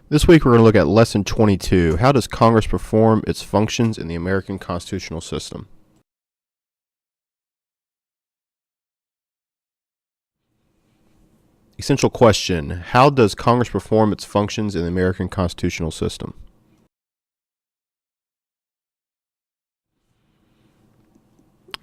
This week we're going to look at Lesson 22. How does Congress perform its functions in the American constitutional system? Essential question. How does Congress perform its functions in the American constitutional system?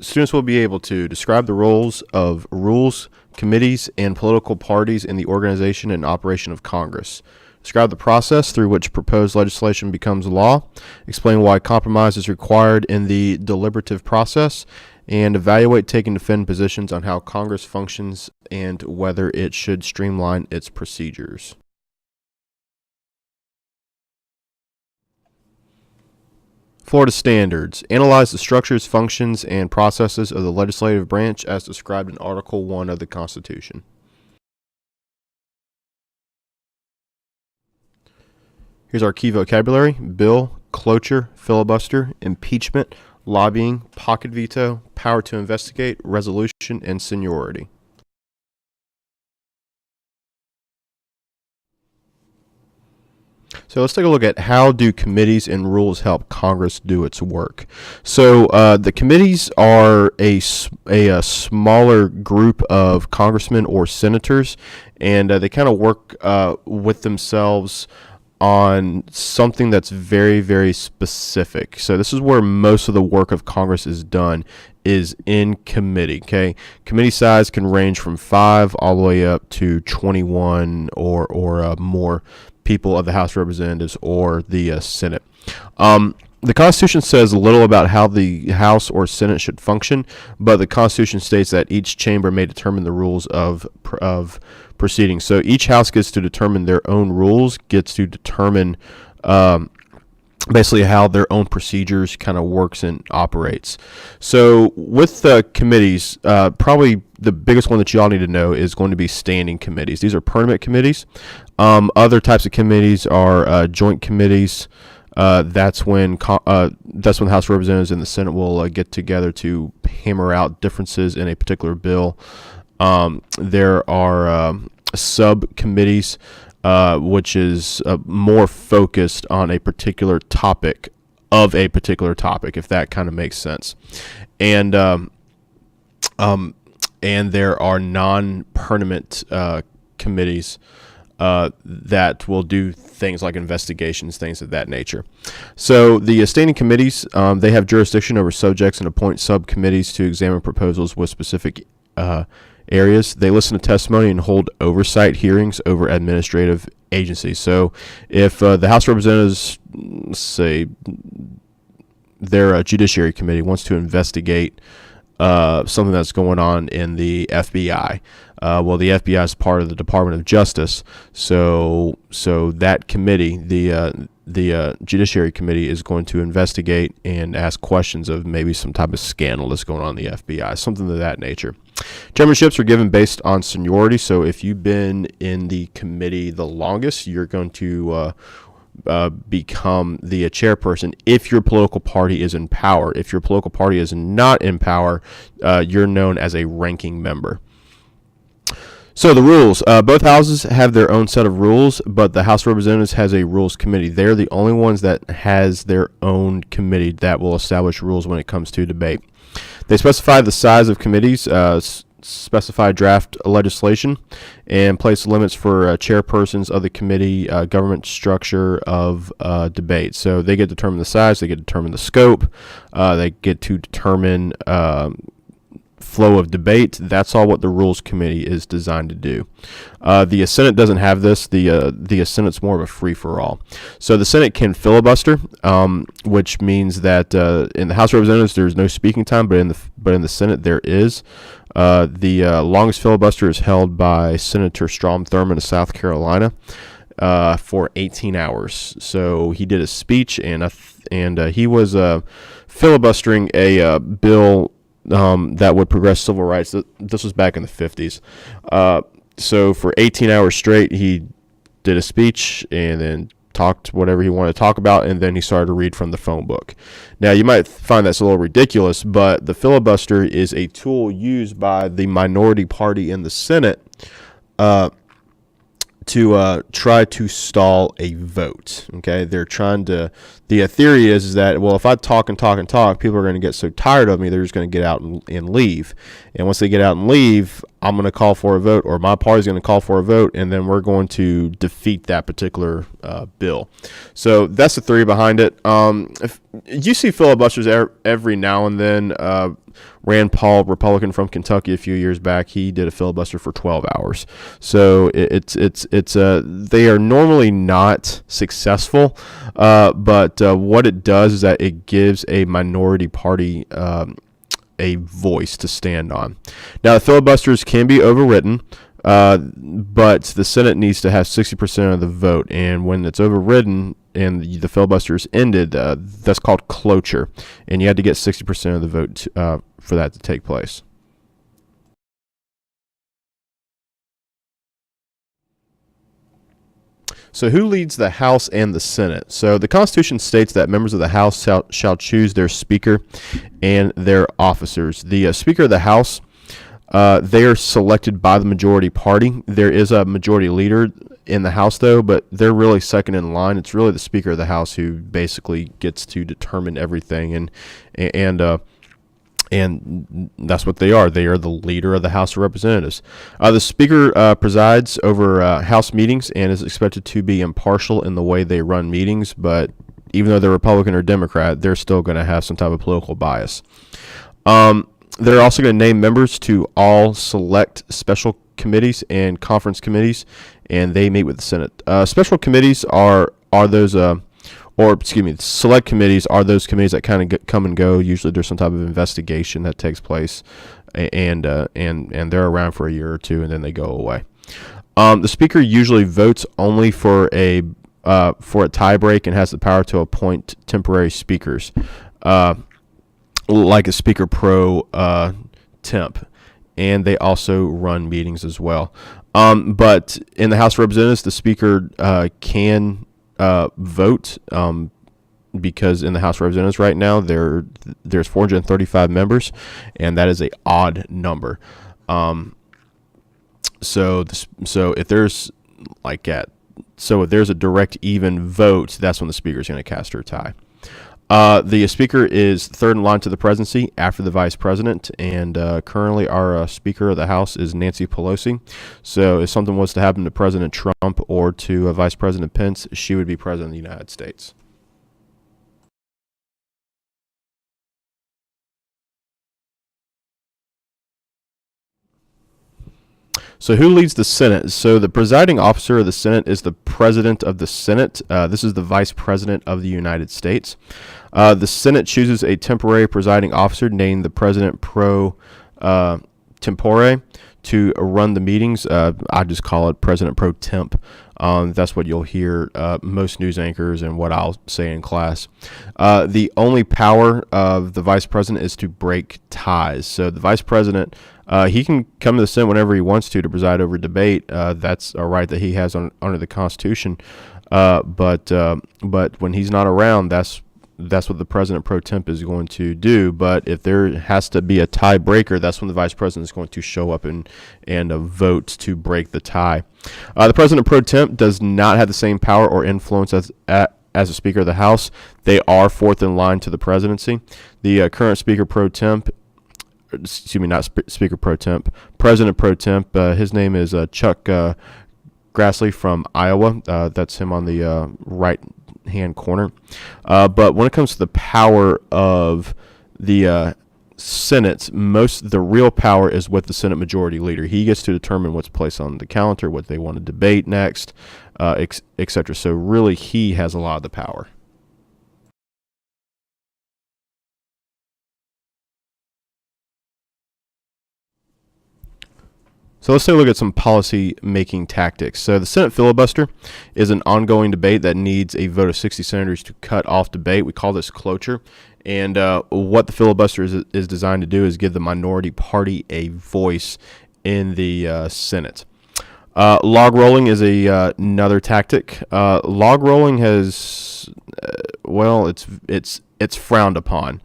Students will be able to describe the roles of rules, committees, and political parties in the organization and operation of Congress. Describe the process through which proposed legislation becomes law. Explain why compromise is required in the deliberative process. And evaluate, take, and defend positions on how Congress functions and whether it should streamline its procedures. Florida standards. Analyze the structures, functions, and processes of the legislative branch as described in Article 1 of the Constitution. Here's our key vocabulary: bill, cloture, filibuster, impeachment, lobbying, pocket veto, power to investigate, resolution, and seniority. So let's take a look at how do committees and rules help Congress do its work. So the committees are a smaller group of congressmen or senators, and they kind of work with themselves on something that's very, very specific. So this is where most of the work of Congress is done, is in committee. Okay, committee size can range from 5 all the way up to 21 or more people of the House of Representatives or the Senate. The Constitution says little about how the House or Senate should function, but the Constitution states that each chamber may determine the rules of proceedings. So each House gets to determine their own rules, gets to determine basically how their own procedures kind of works and operates. So with the committees, probably the biggest one that you all need to know is going to be standing committees. These are permanent committees. Other types of committees are joint committees. That's when the House of Representatives and the Senate will get together to hammer out differences in a particular bill. There are subcommittees, which is more focused on a particular topic of a particular topic, if that kind of makes sense. And there are non-permanent committees that will do things like investigations, things of that nature. So the standing committees, they have jurisdiction over subjects and appoint subcommittees to examine proposals with specific areas. They listen to testimony and hold oversight hearings over administrative agencies. So if the House of Representatives, say their Judiciary Committee, wants to investigate something that's going on in the FBI. Well, the FBI is part of the Department of Justice, so that committee, the Judiciary Committee, is going to investigate and ask questions of maybe some type of scandal that's going on in the FBI, something of that nature. Chairmanships are given based on seniority, so if you've been in the committee the longest, you're going to become the chairperson if your political party is in power. If your political party is not in power, you're known as a ranking member. So the rules. Both houses have their own set of rules, but the House of Representatives has a rules committee. They're the only ones that has their own committee that will establish rules when it comes to debate. They specify the size of committees, specify draft legislation, and place limits for chairpersons of the committee, government structure of debate. So they get to determine the size, they get to determine the scope, they get to determine flow of debate. That's all what the Rules Committee is designed to do. The Senate doesn't have this. The Senate's more of a free-for-all. So the Senate can filibuster, which means that in the House of Representatives there's no speaking time, but in the Senate there is. The longest filibuster is held by Senator Strom Thurmond of South Carolina for 18 hours. So he did a speech, and he was filibustering a bill that would progress civil rights. This was back in the 50s. So for 18 hours straight, he did a speech and then talked whatever he wanted to talk about, and then he started to read from the phone book. Now, you might find that's a little ridiculous, but the filibuster is a tool used by the minority party in the Senate try to stall a vote. Okay, they're trying to. The theory is that, well, if I talk and talk and talk, people are going to get so tired of me, they're just going to get out and leave. And once they get out and leave, I'm going to call for a vote, or my party's going to call for a vote, and then we're going to defeat that particular bill. So that's the theory behind it. If you see filibusters every now and then. Rand Paul, Republican from Kentucky, a few years back, he did a filibuster for 12 hours. So they are normally not successful, but what it does is that it gives a minority party a voice to stand on. Now, the filibusters can be overridden, but the Senate needs to have 60% of the vote, and when it's overridden and the filibuster is ended, that's called cloture, and you had to get 60% of the vote for that to take place. So who leads the House and the Senate? So the Constitution states that members of the House shall choose their Speaker and their officers. The Speaker of the House, they are selected by the majority party. There is a majority leader in the House, though, but they're really second in line. It's really the Speaker of the House who basically gets to determine everything, and that's what they are. They are the leader of the House of Representatives. The Speaker presides over House meetings and is expected to be impartial in the way they run meetings, but even though they're Republican or Democrat, they're still going to have some type of political bias. They're also going to name members to all select special committees and conference committees, and they meet with the Senate. Special committees are those, select committees are those committees that kind of come and go. Usually, there's some type of investigation that takes place, and they're around for a year or two, and then they go away. The Speaker usually votes only for a tie break and has the power to appoint temporary speakers. Like a Speaker Pro Temp, and they also run meetings as well. But in the House of Representatives, the Speaker can vote because in the House of Representatives right now there's 435 members, and that is a odd number. So if there's if there's a direct even vote, that's when the Speaker is going to cast her tie. The Speaker is third in line to the presidency after the Vice President, and currently our Speaker of the House is Nancy Pelosi. So if something was to happen to President Trump or to Vice President Pence, she would be President of the United States. So who leads the Senate? So the presiding officer of the Senate is the President of the Senate. This is the Vice President of the United States. The Senate chooses a temporary presiding officer named the President pro tempore to run the meetings. I just call it President pro temp. That's what you'll hear most news anchors and what I'll say in class. The only power of the Vice President is to break ties. So the Vice President, he can come to the Senate whenever he wants to preside over debate. That's a right that he has under the Constitution. But when he's not around, that's what the President pro temp is going to do. But if there has to be a tiebreaker, that's when the Vice President is going to show up and vote to break the tie. The President pro temp does not have the same power or influence as a Speaker of the House. They are fourth in line to the presidency. The current Speaker pro temp, Speaker pro temp, President pro temp, his name is Chuck Grassley from Iowa. That's him on the right hand corner. But when it comes to the power of the Senate, the real power is with the Senate Majority Leader. He gets to determine what's placed on the calendar, what they want to debate next, etc. So really, he has a lot of the power. So let's take a look at some policy making tactics. So the Senate filibuster is an ongoing debate that needs a vote of 60 senators to cut off debate. We call this cloture. And what the filibuster is designed to do is give the minority party a voice in the Senate. Log rolling is another tactic. Log rolling has, it's frowned upon.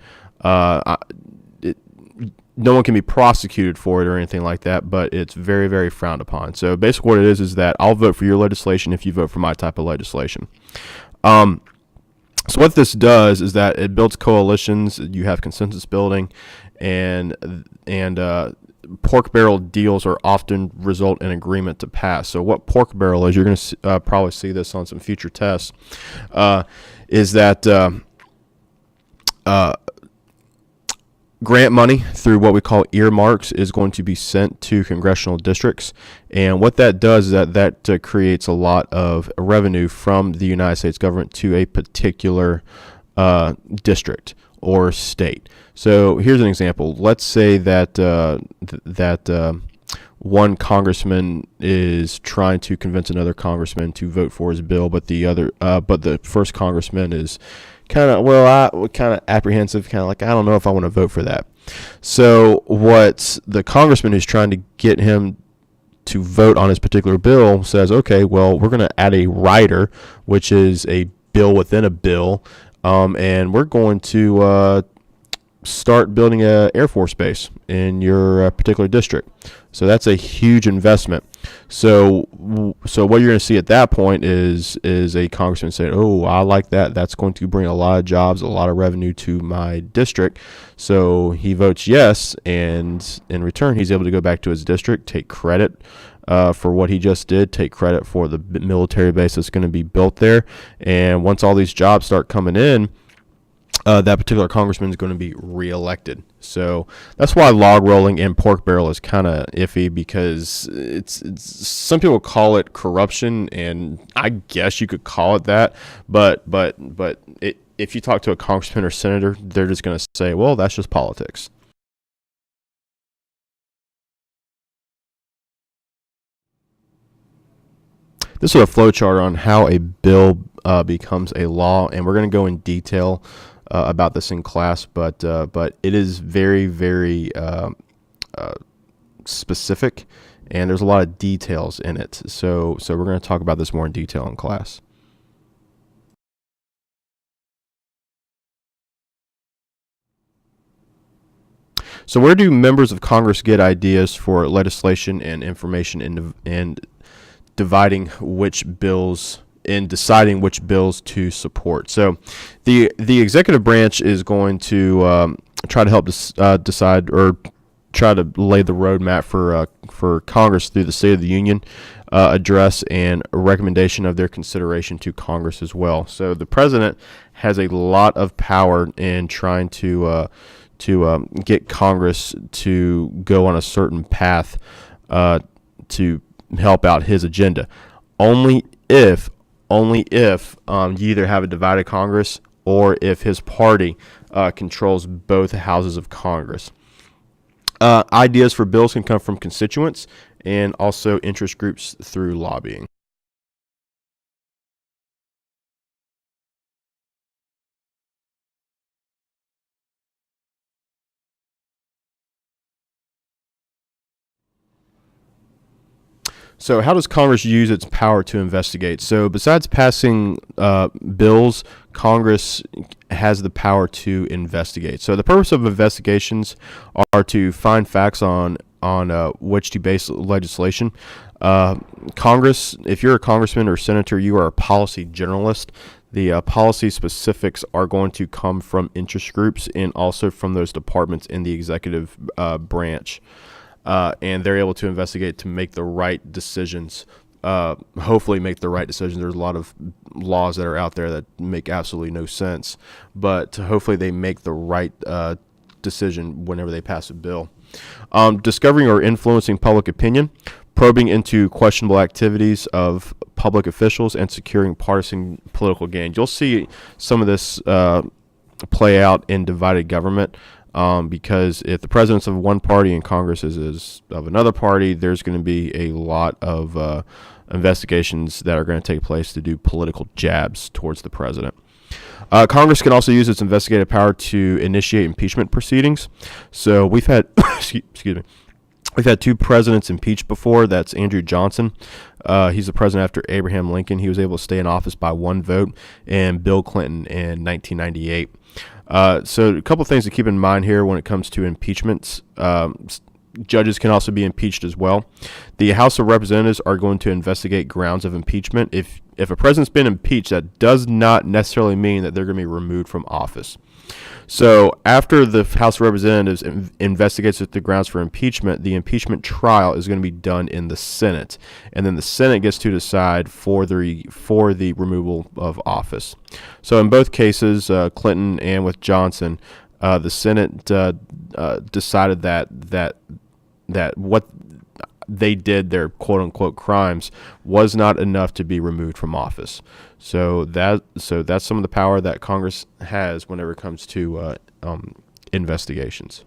no one can be prosecuted for it or anything like that, but it's very, very frowned upon. So basically what it is that I'll vote for your legislation if you vote for my type of legislation. So what this does is that it builds coalitions. You have consensus building, and pork barrel deals are often result in agreement to pass. So what pork barrel is, you're going to probably see this on some future tests, is that grant money through what we call earmarks is going to be sent to congressional districts. And what that does is that creates a lot of revenue from the United States government to a particular district or state. So here's an example. Let's say that one congressman is trying to convince another congressman to vote for his bill, but the first congressman is kind of apprehensive, kind of like, I don't know if I want to vote for that. So what the congressman who's trying to get him to vote on his particular bill says, okay, well, we're going to add a rider, which is a bill within a bill, and we're going to start building a Air Force base in your particular district. So that's a huge investment. So what you're going to see at that point is a congressman saying, oh, I like that. That's going to bring a lot of jobs, a lot of revenue to my district. So he votes yes, and in return, he's able to go back to his district, take credit for what he just did, take credit for the military base that's going to be built there. And once all these jobs start coming in, that particular congressman is going to be reelected. So that's why log rolling and pork barrel is kind of iffy, because it's some people call it corruption, and I guess you could call it that. But if you talk to a congressman or senator, they're just going to say, well, that's just politics. This is a flow chart on how a bill becomes a law, and we're going to go in detail about this in class, but it is very, very specific, and there's a lot of details in it. So we're going to talk about this more in detail in class. So where do members of Congress get ideas for legislation and information and dividing which bills? In deciding which bills to support? So the executive branch is going to try to help decide, or try to lay the roadmap for Congress through the State of the Union address and a recommendation of their consideration to Congress as well. So the president has a lot of power in trying to get Congress to go on a certain path to help out his agenda. Only if you either have a divided Congress, or if his party controls both houses of Congress. Ideas for bills can come from constituents and also interest groups through lobbying. So how does Congress use its power to investigate? So besides passing bills, Congress has the power to investigate. So the purpose of investigations are to find facts on which to base legislation. Congress, if you're a congressman or senator, you are a policy generalist. The policy specifics are going to come from interest groups and also from those departments in the executive branch. And they're able to investigate to make the right decisions, hopefully make the right decisions. There's a lot of laws that are out there that make absolutely no sense, but hopefully they make the right decision whenever they pass a bill. Discovering or influencing public opinion, probing into questionable activities of public officials, and securing partisan political gain. You'll see some of this play out in divided government. Because if the president's of one party and Congress is of another party, there's going to be a lot of investigations that are going to take place to do political jabs towards the president. Congress can also use its investigative power to initiate impeachment proceedings. So we've had, excuse me, we've had two presidents impeached before. That's Andrew Johnson. He's the president after Abraham Lincoln. He was able to stay in office by one vote, and Bill Clinton in 1998. So a couple of things to keep in mind here when it comes to impeachments. Judges can also be impeached as well. The House of Representatives are going to investigate grounds of impeachment. If a president's been impeached, that does not necessarily mean that they're going to be removed from office. So after the House of Representatives investigates the grounds for impeachment, the impeachment trial is going to be done in the Senate, and then the Senate gets to decide for the removal of office. So in both cases, Clinton and with Johnson, the Senate decided that what they did, their quote unquote crimes, was not enough to be removed from office. So that's some of the power that Congress has whenever it comes to investigations.